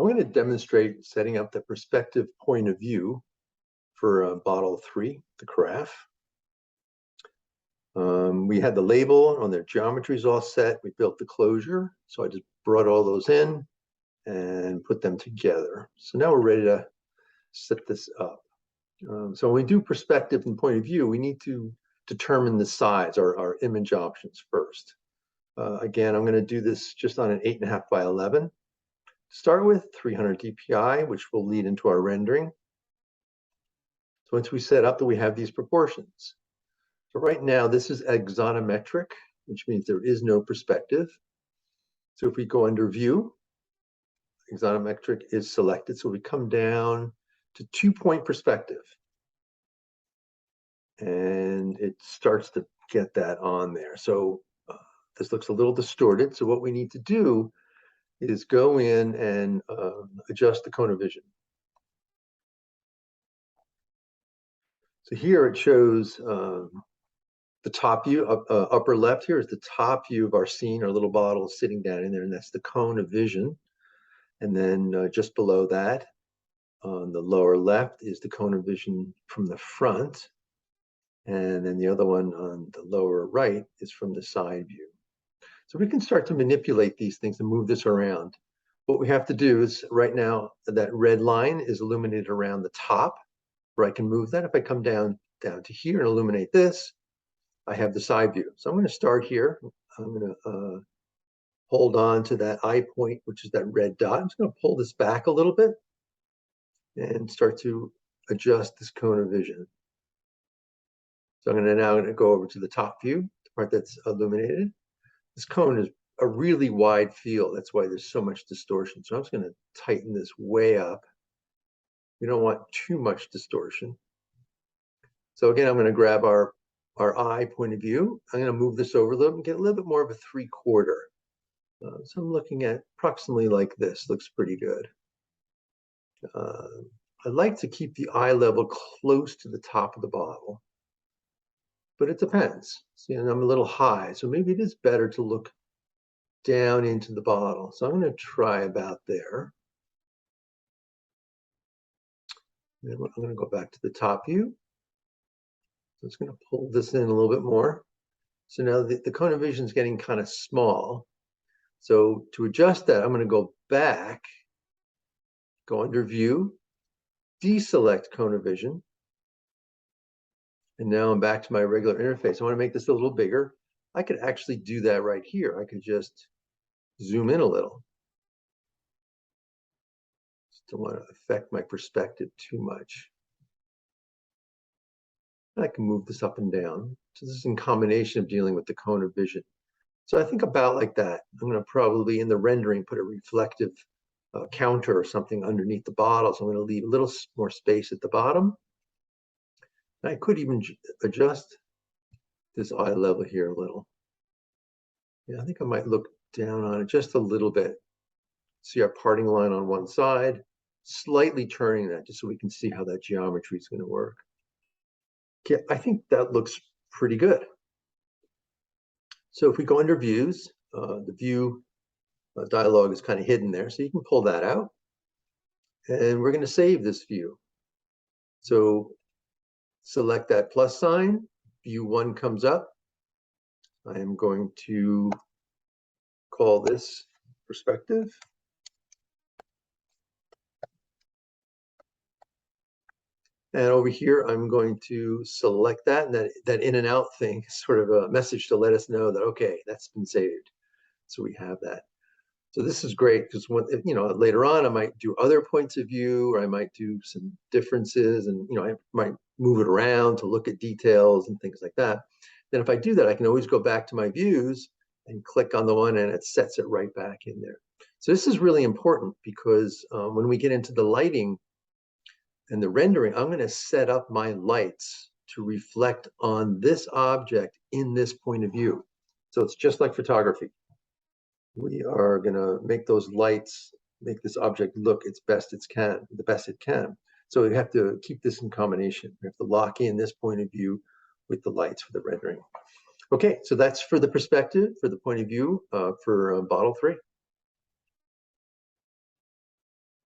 I'm going to demonstrate setting up the perspective point of view for bottle 3, the carafe. We had the label on their geometries all set. We built the closure. So I just brought all those in and put them together. So now we're ready to set this up. So when we do perspective and point of view, we need to determine the size, our image options first. Again, I'm going to do this just on an 8.5 by 11. Start with 300 dpi, which will lead into our rendering. So once we set up that we have these proportions. So right now, this is axonometric, which means there is no perspective. So if we go under view, axonometric is selected. So we come down to 2-point perspective. And it starts to get that on there. So this looks a little distorted. So what we need to do is go in and adjust the cone of vision. So here it shows the top view, upper left here is the top view of our scene, our little bottle sitting down in there, and that's the cone of vision. And then just below that, on the lower left is the cone of vision from the front. And then the other one on the lower right is from the side view. So we can start to manipulate these things and move this around. What we have to do is right now, that red line is illuminated around the top, where I can move that. If I come down to here and illuminate this, I have the side view. So I'm going to start here. I'm going to hold on to that eye point, which is that red dot. I'm just going to pull this back a little bit and start to adjust this cone of vision. So I'm going to go over to the top view, the part that's illuminated. This cone is a really wide field. That's why there's so much distortion. So I'm just going to tighten this way up. We don't want too much distortion. So again, I'm going to grab our eye point of view. I'm going to move this over a little and get a little bit more of a 3/4. So I'm looking at approximately like this. Looks pretty good. I like to keep the eye level close to the top of the bottle, but it depends. See, and I'm a little high, so maybe it is better to look down into the bottle. So I'm going to try about there. And I'm going to go back to the top view. So it's going to pull this in a little bit more. So now the cone of vision is getting kind of small. So to adjust that, I'm going to go back, go under view, deselect cone of vision. And now I'm back to my regular interface. I want to make this a little bigger. I could actually do that right here. I could just zoom in a little. Just don't want to affect my perspective too much. I can move this up and down. So this is in combination of dealing with the cone of vision. So I think about like that. I'm going to probably in the rendering put a reflective counter or something underneath the bottle. So I'm going to leave a little more space at the bottom. And I could even adjust this eye level here a little. Yeah, I think I might look down on it just a little bit. See our parting line on one side, slightly turning that just so we can see how that geometry is going to work. Okay, I think that looks pretty good. So if we go under views, the view dialog is kind of hidden there, so you can pull that out. And we're going to save this view. So select that plus sign, view 1 comes up. I am going to call this perspective. And over here, I'm going to select that, and that in and out thing is sort of a message to let us know that, okay, that's been saved. So we have that. So this is great because later on I might do other points of view, or I might do some differences, and I might move it around to look at details and things like that. Then if I do that, I can always go back to my views and click on the one, and it sets it right back in there. So this is really important because when we get into the lighting and the rendering, I'm going to set up my lights to reflect on this object in this point of view. So it's just like photography. We are going to make those lights, make this object look the best it can. So we have to keep this in combination. We have to lock in this point of view with the lights for the rendering. Okay, so that's for the perspective, for the point of view for bottle 3.